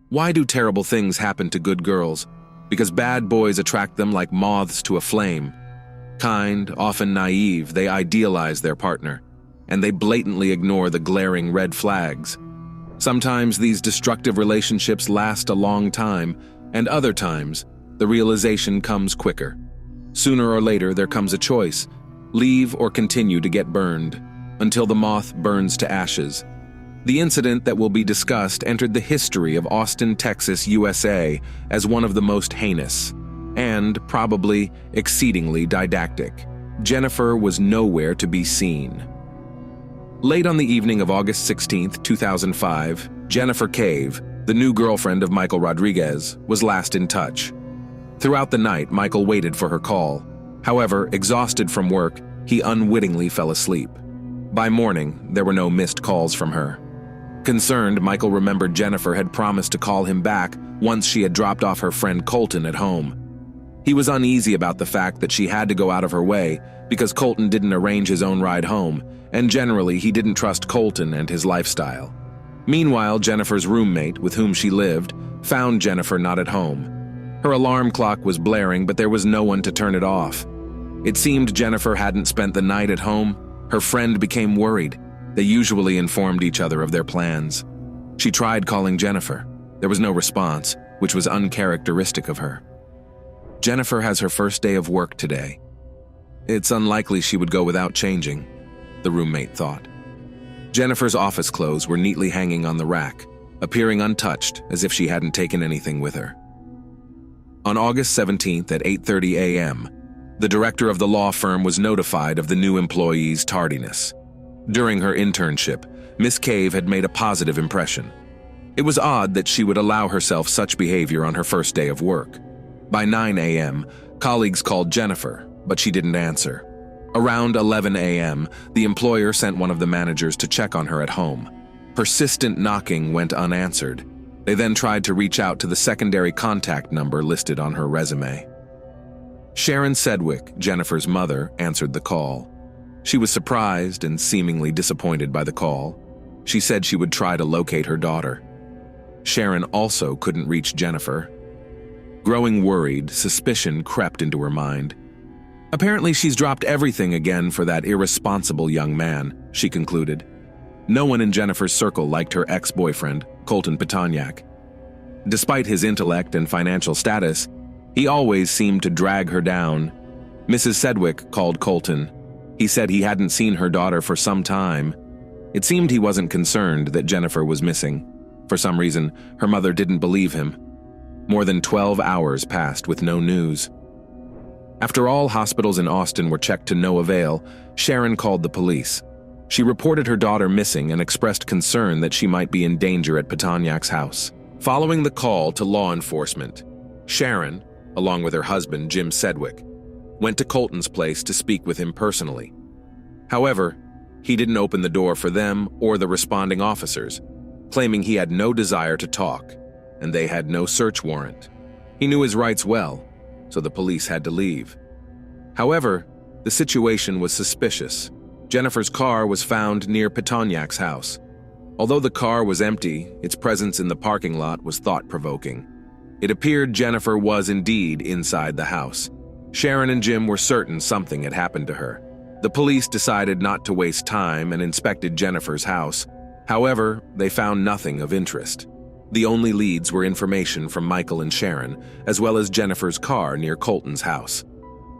Why do terrible things happen to good girls? Because bad boys attract them like moths to a flame. Kind, often naive, they idealize their partner, and they blatantly ignore the glaring red flags. Sometimes these destructive relationships last a long time, and other times, the realization comes quicker. Sooner or later, there comes a choice: leave or continue to get burned, until the moth burns to ashes. The incident that will be discussed entered the history of Austin, Texas, USA as one of the most heinous, and probably exceedingly didactic. Jennifer was nowhere to be seen. Late on the evening of August 16, 2005, Jennifer Cave, the new girlfriend of Michael Rodriguez, was last in touch. Throughout the night, Michael waited for her call. However, exhausted from work, he unwittingly fell asleep. By morning, there were no missed calls from her. Concerned, Michael remembered Jennifer had promised to call him back once she had dropped off her friend Colton at home. He was uneasy about the fact that she had to go out of her way because Colton didn't arrange his own ride home, and generally he didn't trust Colton and his lifestyle. Meanwhile, Jennifer's roommate, with whom she lived, found Jennifer not at home. Her alarm clock was blaring, but there was no one to turn it off. It seemed Jennifer hadn't spent the night at home. Her friend became worried. They usually informed each other of their plans. She tried calling Jennifer. There was no response, which was uncharacteristic of her. Jennifer has her first day of work today. It's unlikely she would go without changing, the roommate thought. Jennifer's office clothes were neatly hanging on the rack, appearing untouched as if she hadn't taken anything with her. On August 17th at 8:30 a.m., the director of the law firm was notified of the new employee's tardiness. During her internship, Miss Cave had made a positive impression. It was odd that she would allow herself such behavior on her first day of work. By 9 a.m., colleagues called Jennifer, but she didn't answer. Around 11 a.m., the employer sent one of the managers to check on her at home. Persistent knocking went unanswered. They then tried to reach out to the secondary contact number listed on her resume. Sharon Sedgwick, Jennifer's mother, answered the call. She was surprised and seemingly disappointed by the call. She said she would try to locate her daughter. Sharon also couldn't reach Jennifer. Growing worried, suspicion crept into her mind. Apparently she's dropped everything again for that irresponsible young man, she concluded. No one in Jennifer's circle liked her ex-boyfriend, Colton Petoniak. Despite his intellect and financial status, he always seemed to drag her down. Mrs. Sedgwick called Colton. He said he hadn't seen her daughter for some time. It seemed he wasn't concerned that Jennifer was missing. For some reason, her mother didn't believe him. More than 12 hours passed with no news. After all hospitals in Austin were checked to no avail, Sharon called the police. She reported her daughter missing and expressed concern that she might be in danger at Petoniak's house. Following the call to law enforcement, Sharon, along with her husband, Jim Sedgwick, went to Colton's place to speak with him personally. However, he didn't open the door for them or the responding officers, claiming he had no desire to talk, and they had no search warrant. He knew his rights well, so the police had to leave. However, the situation was suspicious. Jennifer's car was found near Petoniak's house. Although the car was empty, its presence in the parking lot was thought-provoking. It appeared Jennifer was indeed inside the house. Sharon and Jim were certain something had happened to her. The police decided not to waste time and inspected Jennifer's house. However, they found nothing of interest. The only leads were information from Michael and Sharon, as well as Jennifer's car near Colton's house.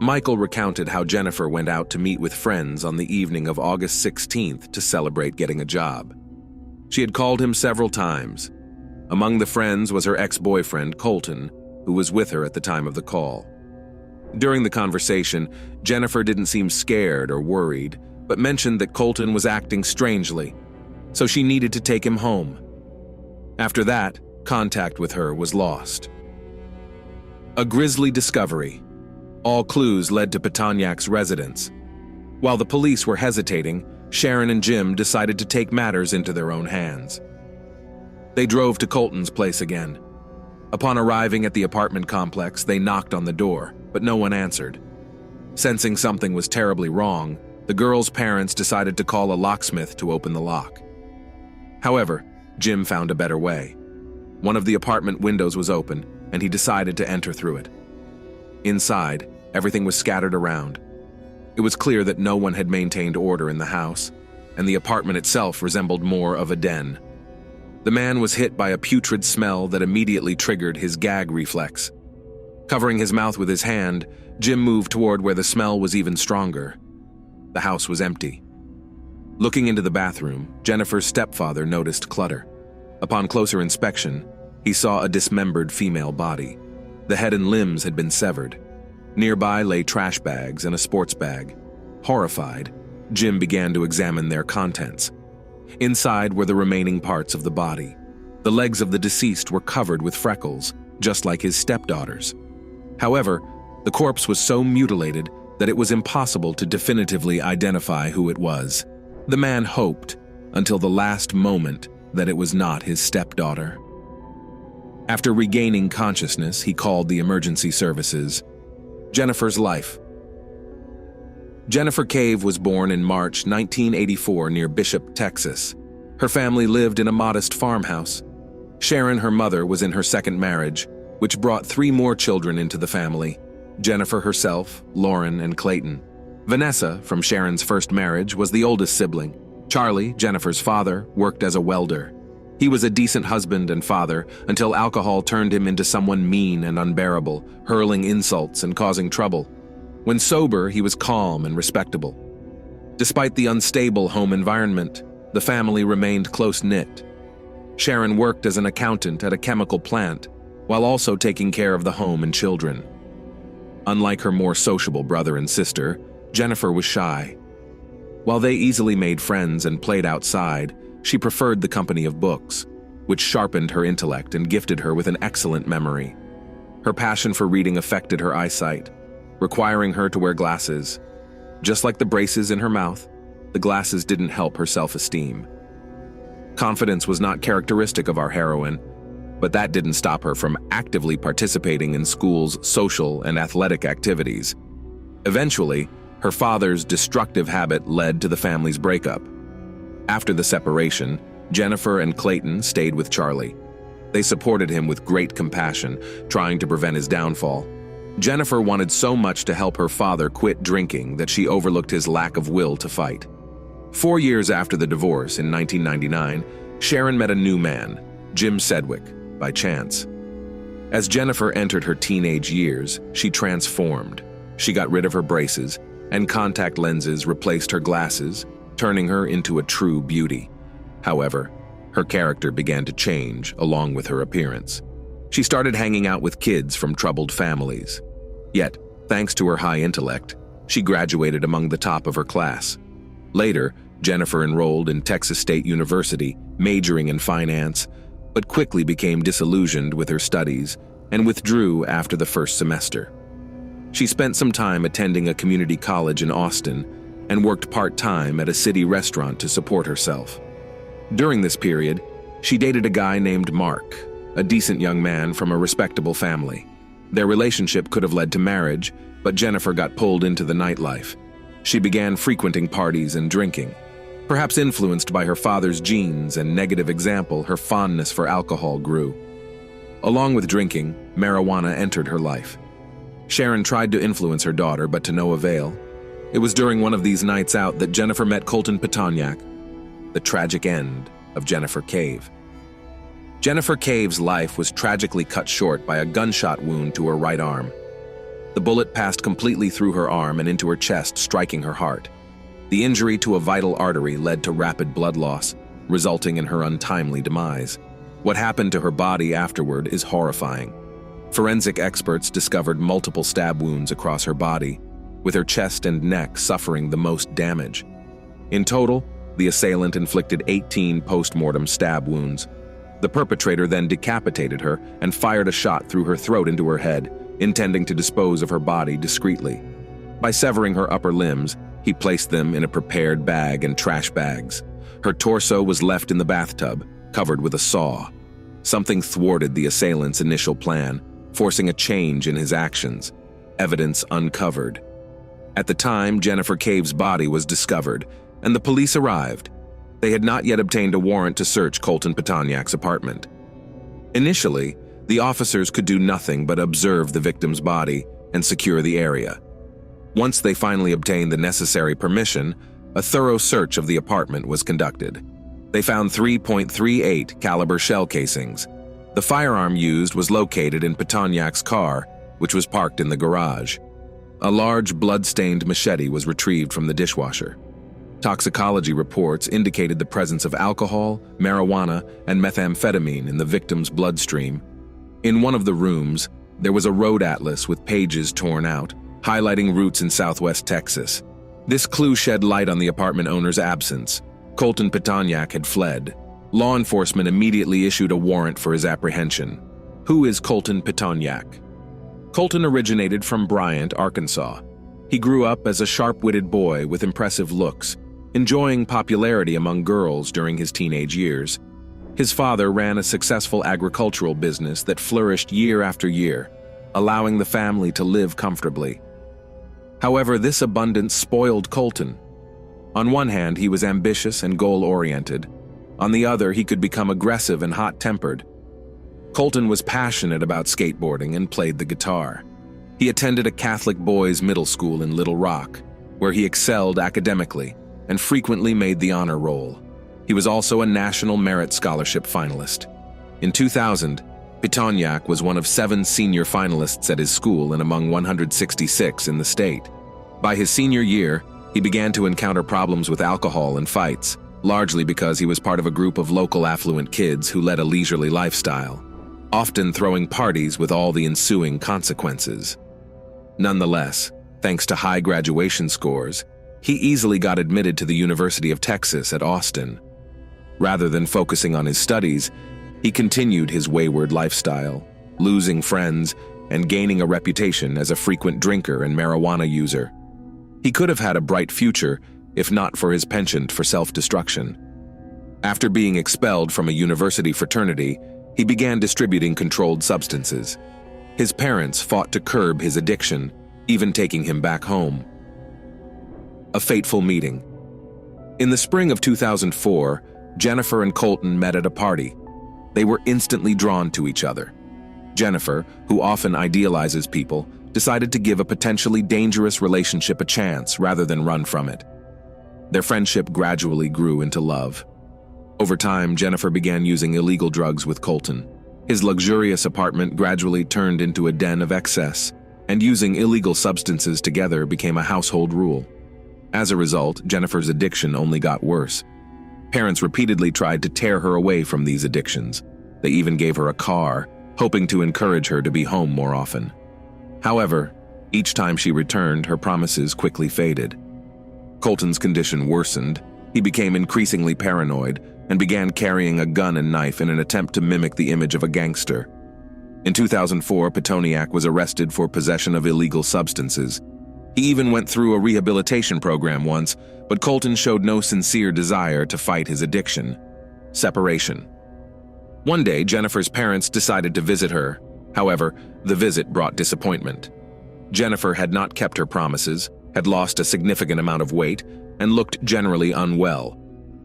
Michael recounted how Jennifer went out to meet with friends on the evening of August 16th to celebrate getting a job. She had called him several times. Among the friends was her ex-boyfriend, Colton, who was with her at the time of the call. During the conversation, Jennifer didn't seem scared or worried, but mentioned that Colton was acting strangely, so she needed to take him home. After that, contact with her was lost. A grisly discovery. All clues led to Petoniak's residence. While the police were hesitating, Sharon and Jim decided to take matters into their own hands. They drove to Colton's place again. Upon arriving at the apartment complex, they knocked on the door, but no one answered. Sensing something was terribly wrong, the girl's parents decided to call a locksmith to open the lock. However, Jim found a better way. One of the apartment windows was open, and he decided to enter through it. Inside, everything was scattered around. It was clear that no one had maintained order in the house, and the apartment itself resembled more of a den. The man was hit by a putrid smell that immediately triggered his gag reflex. Covering his mouth with his hand, Jim moved toward where the smell was even stronger. The house was empty. Looking into the bathroom, Jennifer's stepfather noticed clutter. Upon closer inspection, he saw a dismembered female body. The head and limbs had been severed. Nearby lay trash bags and a sports bag. Horrified, Jim began to examine their contents. Inside were the remaining parts of the body. The legs of the deceased were covered with freckles, just like his stepdaughter's. However, the corpse was so mutilated that it was impossible to definitively identify who it was. The man hoped, until the last moment, that it was not his stepdaughter. After regaining consciousness, he called the emergency services. Jennifer's life. Jennifer Cave was born in March 1984 near Bishop, Texas. Her family lived in a modest farmhouse. Sharon, her mother, was in her second marriage, which brought 3 more children into the family: Jennifer herself, Lauren, and Clayton. Vanessa, from Sharon's first marriage, was the oldest sibling. Charlie, Jennifer's father, worked as a welder. He was a decent husband and father until alcohol turned him into someone mean and unbearable, hurling insults and causing trouble. When sober, he was calm and respectable. Despite the unstable home environment, the family remained close-knit. Sharon worked as an accountant at a chemical plant, while also taking care of the home and children. Unlike her more sociable brother and sister, Jennifer was shy. While they easily made friends and played outside, she preferred the company of books, which sharpened her intellect and gifted her with an excellent memory. Her passion for reading affected her eyesight, requiring her to wear glasses. Just like the braces in her mouth, the glasses didn't help her self-esteem. Confidence was not characteristic of our heroine, but that didn't stop her from actively participating in school's social and athletic activities. Eventually, her father's destructive habit led to the family's breakup. After the separation, Jennifer and Clayton stayed with Charlie. They supported him with great compassion, trying to prevent his downfall. Jennifer wanted so much to help her father quit drinking that she overlooked his lack of will to fight. 4 years after the divorce, in 1999, Sharon met a new man, Jim Sedgwick, by chance. As Jennifer entered her teenage years, she transformed. She got rid of her braces, and contact lenses replaced her glasses, turning her into a true beauty. However, her character began to change along with her appearance. She started hanging out with kids from troubled families. Yet, thanks to her high intellect, she graduated among the top of her class. Later, Jennifer enrolled in Texas State University, majoring in finance, but quickly became disillusioned with her studies and withdrew after the first semester. She spent some time attending a community college in Austin and worked part-time at a city restaurant to support herself. During this period, she dated a guy named Mark, a decent young man from a respectable family. Their relationship could have led to marriage, but Jennifer got pulled into the nightlife. She began frequenting parties and drinking. Perhaps influenced by her father's genes and negative example, her fondness for alcohol grew. Along with drinking, marijuana entered her life. Sharon tried to influence her daughter, but to no avail. It was during one of these nights out that Jennifer met Colton Petoniak, the tragic end of Jennifer Cave. Jennifer Cave's life was tragically cut short by a gunshot wound to her right arm. The bullet passed completely through her arm and into her chest, striking her heart. The injury to a vital artery led to rapid blood loss, resulting in her untimely demise. What happened to her body afterward is horrifying. Forensic experts discovered multiple stab wounds across her body, with her chest and neck suffering the most damage. In total, the assailant inflicted 18 post-mortem stab wounds. The perpetrator then decapitated her and fired a shot through her throat into her head, intending to dispose of her body discreetly. By severing her upper limbs, he placed them in a prepared bag and trash bags. Her torso was left in the bathtub, covered with a saw. Something thwarted the assailant's initial plan, forcing a change in his actions. Evidence uncovered. At the time, Jennifer Cave's body was discovered, and the police arrived. They had not yet obtained a warrant to search Colton Petoniak's apartment. Initially, the officers could do nothing but observe the victim's body and secure the area. Once they finally obtained the necessary permission, a thorough search of the apartment was conducted. They found 3.38 caliber shell casings. The firearm used was located in Pitoniak's car, which was parked in the garage. A large blood-stained machete was retrieved from the dishwasher. Toxicology reports indicated the presence of alcohol, marijuana, and methamphetamine in the victim's bloodstream. In one of the rooms, there was a road atlas with pages torn out, highlighting routes in southwest Texas. This clue shed light on the apartment owner's absence. Colton Pitoniak had fled. Law enforcement immediately issued a warrant for his apprehension. Who is Colton Pitoniak? Colton originated from Bryant, Arkansas. He grew up as a sharp-witted boy with impressive looks, enjoying popularity among girls during his teenage years. His father ran a successful agricultural business that flourished year after year, allowing the family to live comfortably. However, this abundance spoiled Colton. On one hand, he was ambitious and goal-oriented. On the other, he could become aggressive and hot-tempered. Colton was passionate about skateboarding and played the guitar. He attended a Catholic boys' middle school in Little Rock, where he excelled academically and frequently made the honor roll. He was also a National Merit Scholarship finalist. In 2000, Pitoniak was one of 7 senior finalists at his school and among 166 in the state. By his senior year, he began to encounter problems with alcohol and fights, largely because he was part of a group of local affluent kids who led a leisurely lifestyle, often throwing parties with all the ensuing consequences. Nonetheless, thanks to high graduation scores, he easily got admitted to the University of Texas at Austin. Rather than focusing on his studies, he continued his wayward lifestyle, losing friends and gaining a reputation as a frequent drinker and marijuana user. He could have had a bright future if not for his penchant for self-destruction. After being expelled from a university fraternity, he began distributing controlled substances. His parents fought to curb his addiction, even taking him back home. A fateful meeting. In the spring of 2004, Jennifer and Colton met at a party. They were instantly drawn to each other. Jennifer, who often idealizes people, decided to give a potentially dangerous relationship a chance rather than run from it. Their friendship gradually grew into love. Over time, Jennifer began using illegal drugs with Colton. His luxurious apartment gradually turned into a den of excess, and using illegal substances together became a household rule. As a result, Jennifer's addiction only got worse. Parents repeatedly tried to tear her away from these addictions. They even gave her a car, hoping to encourage her to be home more often. However, each time she returned, her promises quickly faded. Colton's condition worsened. He became increasingly paranoid and began carrying a gun and knife in an attempt to mimic the image of a gangster. In 2004, Pitoniak was arrested for possession of illegal substances. He even went through a rehabilitation program once, but Colton showed no sincere desire to fight his addiction. Separation. One day, Jennifer's parents decided to visit her. However, the visit brought disappointment. Jennifer had not kept her promises, had lost a significant amount of weight, and looked generally unwell.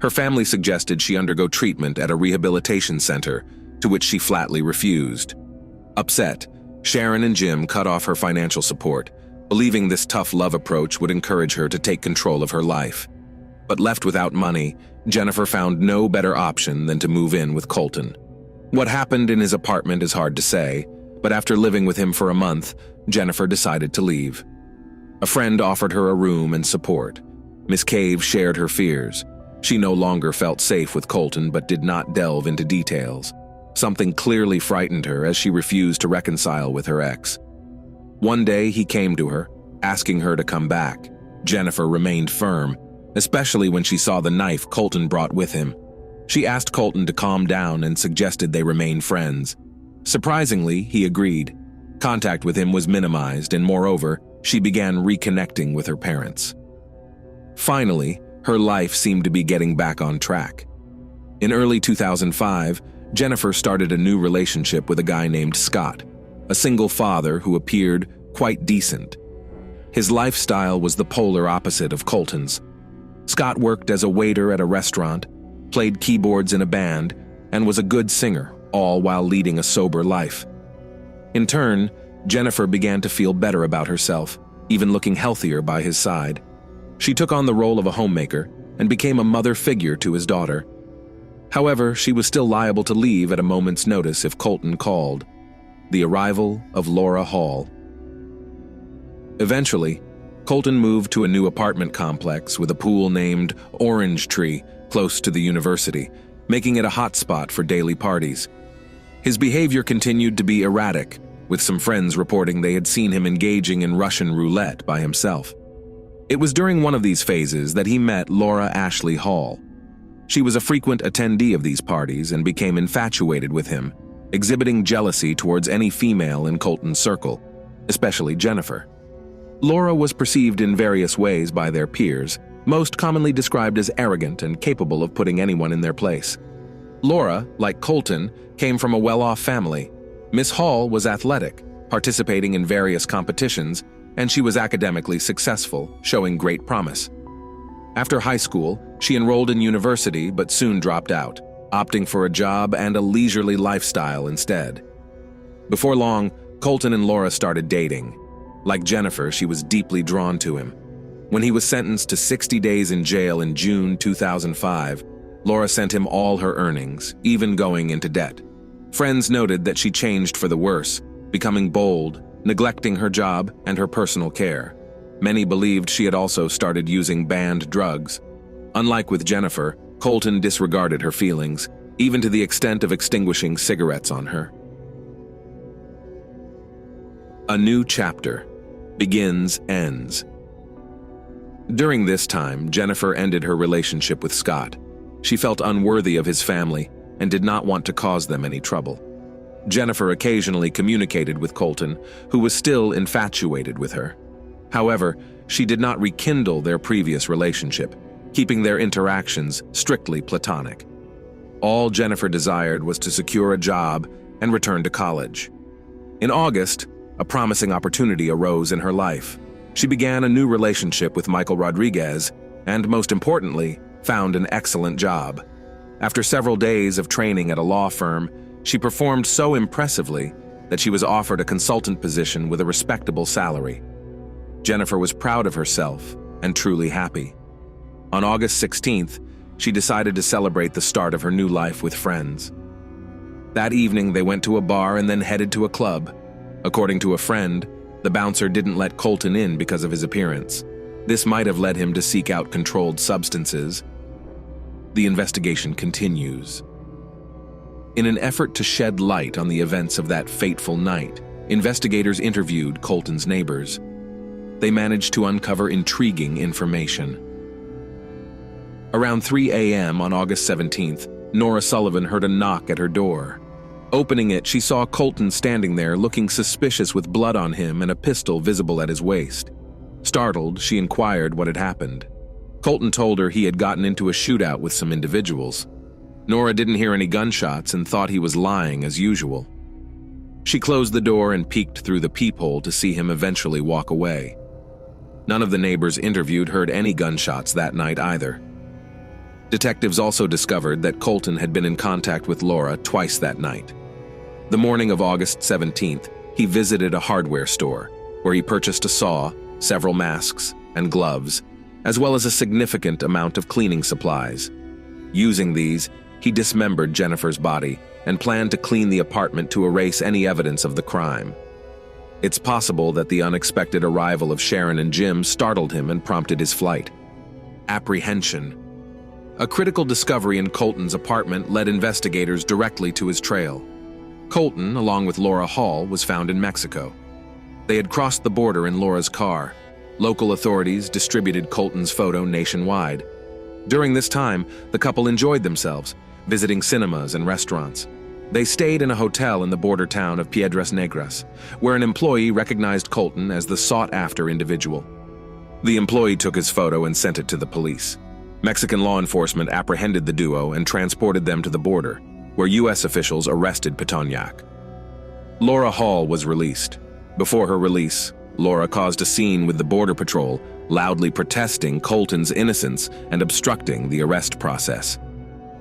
Her family suggested she undergo treatment at a rehabilitation center, to which she flatly refused. Upset, Sharon and Jim cut off her financial support, believing this tough love approach would encourage her to take control of her life. But left without money, Jennifer found no better option than to move in with Colton. What happened in his apartment is hard to say, but after living with him for a month, Jennifer decided to leave. A friend offered her a room and support. Miss Cave shared her fears. She no longer felt safe with Colton but did not delve into details. Something clearly frightened her as she refused to reconcile with her ex. One day he came to her, asking her to come back. Jennifer remained firm, especially when she saw the knife Colton brought with him. She asked Colton to calm down and suggested they remain friends. Surprisingly, he agreed. Contact with him was minimized, and moreover, she began reconnecting with her parents. Finally, her life seemed to be getting back on track. In early 2005, Jennifer started a new relationship with a guy named Scott, a single father who appeared quite decent. His lifestyle was the polar opposite of Colton's. Scott worked as a waiter at a restaurant, played keyboards in a band, and was a good singer, all while leading a sober life. In turn, Jennifer began to feel better about herself, even looking healthier by his side. She took on the role of a homemaker and became a mother figure to his daughter. However, she was still liable to leave at a moment's notice if Colton called. The arrival of Laura Hall. Eventually, Colton moved to a new apartment complex with a pool named Orange Tree close to the university, making it a hotspot for daily parties. His behavior continued to be erratic, with some friends reporting they had seen him engaging in Russian roulette by himself. It was during one of these phases that he met Laura Ashley Hall. She was a frequent attendee of these parties and became infatuated with him, exhibiting jealousy towards any female in Colton's circle, especially Jennifer. Laura was perceived in various ways by their peers, most commonly described as arrogant and capable of putting anyone in their place. Laura, like Colton, came from a well-off family. Miss Hall was athletic, participating in various competitions, and she was academically successful, showing great promise. After high school, she enrolled in university but soon dropped out, opting for a job and a leisurely lifestyle instead. Before long, Colton and Laura started dating. Like Jennifer, she was deeply drawn to him. When he was sentenced to 60 days in jail in June 2005, Laura sent him all her earnings, even going into debt. Friends noted that she changed for the worse, becoming bold, neglecting her job and her personal care. Many believed she had also started using banned drugs. Unlike with Jennifer, Colton disregarded her feelings, even to the extent of extinguishing cigarettes on her. A new chapter. Begins, ends. During this time, Jennifer ended her relationship with Scott. She felt unworthy of his family and did not want to cause them any trouble. Jennifer occasionally communicated with Colton, who was still infatuated with her. However, she did not rekindle their previous relationship, keeping their interactions strictly platonic. All Jennifer desired was to secure a job and return to college. In August, a promising opportunity arose in her life. She began a new relationship with Michael Rodriguez and, most importantly, found an excellent job. After several days of training at a law firm, she performed so impressively that she was offered a consultant position with a respectable salary. Jennifer was proud of herself and truly happy. On August 16th, she decided to celebrate the start of her new life with friends. That evening, they went to a bar and then headed to a club. According to a friend, the bouncer didn't let Colton in because of his appearance. This might have led him to seek out controlled substances. The investigation continues. In an effort to shed light on the events of that fateful night, investigators interviewed Colton's neighbors. They managed to uncover intriguing information. Around 3 a.m. on August 17th, Nora Sullivan heard a knock at her door. Opening it, she saw Colton standing there looking suspicious with blood on him and a pistol visible at his waist. Startled, she inquired what had happened. Colton told her he had gotten into a shootout with some individuals. Nora didn't hear any gunshots and thought he was lying as usual. She closed the door and peeked through the peephole to see him eventually walk away. None of the neighbors interviewed heard any gunshots that night either. Detectives also discovered that Colton had been in contact with Laura twice that night. The morning of August 17th, he visited a hardware store, where he purchased a saw, several masks, and gloves, as well as a significant amount of cleaning supplies. Using these, he dismembered Jennifer's body and planned to clean the apartment to erase any evidence of the crime. It's possible that the unexpected arrival of Sharon and Jim startled him and prompted his flight. Apprehension. A critical discovery in Colton's apartment led investigators directly to his trail. Colton, along with Laura Hall, was found in Mexico. They had crossed the border in Laura's car. Local authorities distributed Colton's photo nationwide. During this time, the couple enjoyed themselves, visiting cinemas and restaurants. They stayed in a hotel in the border town of Piedras Negras, where an employee recognized Colton as the sought-after individual. The employee took his photo and sent it to the police. Mexican law enforcement apprehended the duo and transported them to the border, where U.S. officials arrested Pitoniak. Laura Hall was released. Before her release, Laura caused a scene with the Border Patrol, loudly protesting Colton's innocence and obstructing the arrest process.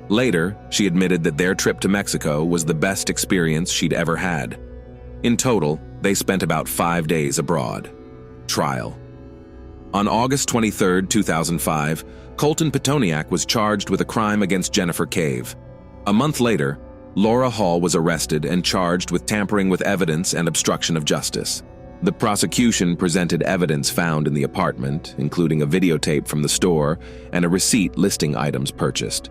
Later, she admitted that their trip to Mexico was the best experience she'd ever had. In total, they spent about 5 days abroad. Trial. On August 23, 2005, Colton Petoniak was charged with a crime against Jennifer Cave. A month later, Laura Hall was arrested and charged with tampering with evidence and obstruction of justice. The prosecution presented evidence found in the apartment, including a videotape from the store and a receipt listing items purchased.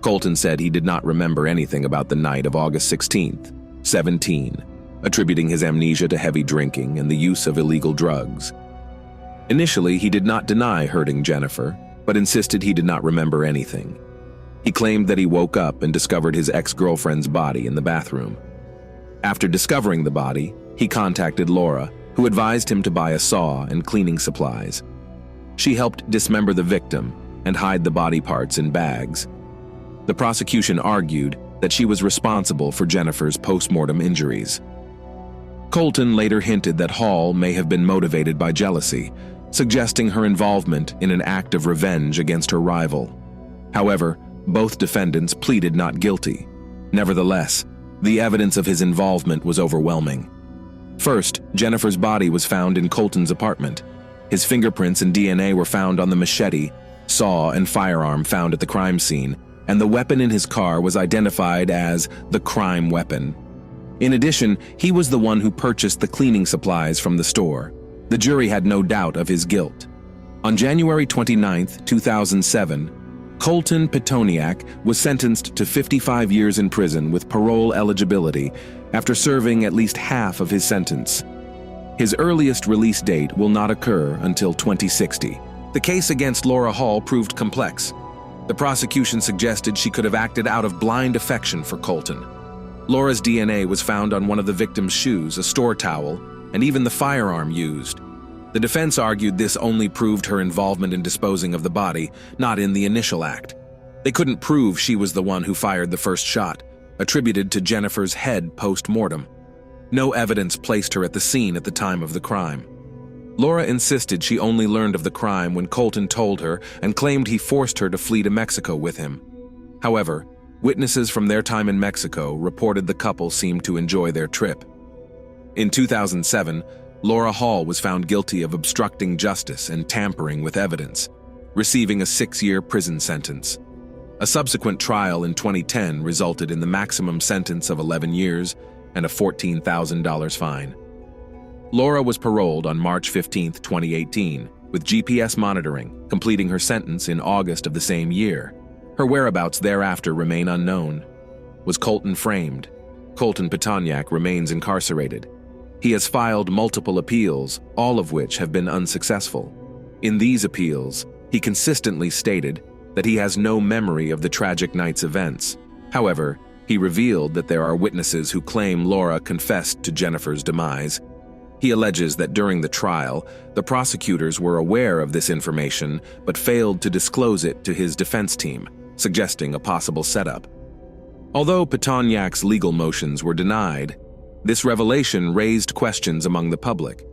Colton said he did not remember anything about the night of August 16th, 17, attributing his amnesia to heavy drinking and the use of illegal drugs. Initially, he did not deny hurting Jennifer, but insisted he did not remember anything. He claimed that he woke up and discovered his ex-girlfriend's body in the bathroom. After discovering the body, he contacted Laura, who advised him to buy a saw and cleaning supplies. She helped dismember the victim and hide the body parts in bags. The prosecution argued that she was responsible for Jennifer's post-mortem injuries. Colton later hinted that Hall may have been motivated by jealousy, suggesting her involvement in an act of revenge against her rival. However, both defendants pleaded not guilty. Nevertheless, the evidence of his involvement was overwhelming. First, Jennifer's body was found in Colton's apartment. His fingerprints and DNA were found on the machete, saw, and firearm found at the crime scene, and the weapon in his car was identified as the crime weapon. In addition, he was the one who purchased the cleaning supplies from the store. The jury had no doubt of his guilt. On January 29, 2007, Colton Petoniak was sentenced to 55 years in prison with parole eligibility after serving at least half of his sentence. His earliest release date will not occur until 2060. The case against Laura Hall proved complex. The prosecution suggested she could have acted out of blind affection for Colton. Laura's DNA was found on one of the victim's shoes, a store towel, and even the firearm used. The defense argued this only proved her involvement in disposing of the body, not in the initial act. They couldn't prove she was the one who fired the first shot, attributed to Jennifer's head post-mortem. No evidence placed her at the scene at the time of the crime. Laura insisted she only learned of the crime when Colton told her and claimed he forced her to flee to Mexico with him. However, witnesses from their time in Mexico reported the couple seemed to enjoy their trip. In 2007, Laura Hall was found guilty of obstructing justice and tampering with evidence, receiving a 6-year prison sentence. A subsequent trial in 2010 resulted in the maximum sentence of 11 years and a $14,000 fine. Laura was paroled on March 15, 2018, with GPS monitoring, completing her sentence in August of the same year. Her whereabouts thereafter remain unknown. Was Colton framed? Colton Petoniak remains incarcerated. He has filed multiple appeals, all of which have been unsuccessful. In these appeals, he consistently stated that he has no memory of the tragic night's events. However, he revealed that there are witnesses who claim Laura confessed to Jennifer's demise. He alleges that during the trial, the prosecutors were aware of this information but failed to disclose it to his defense team, suggesting a possible setup. Although Petoniak's legal motions were denied, this revelation raised questions among the public.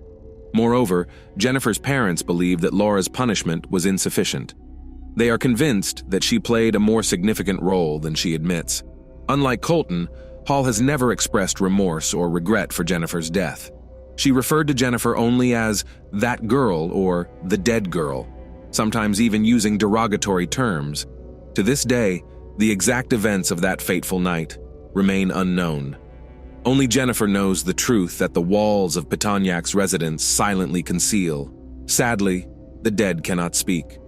Moreover, Jennifer's parents believe that Laura's punishment was insufficient. They are convinced that she played a more significant role than she admits. Unlike Colton, Hall has never expressed remorse or regret for Jennifer's death. She referred to Jennifer only as that girl or the dead girl, sometimes even using derogatory terms. To this day, the exact events of that fateful night remain unknown. Only Jennifer knows the truth that the walls of Petoniak's residence silently conceal. Sadly, the dead cannot speak.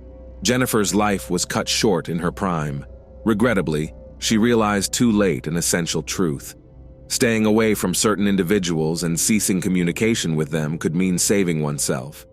Jennifer's life was cut short in her prime. Regrettably, she realized too late an essential truth. Staying away from certain individuals and ceasing communication with them could mean saving oneself.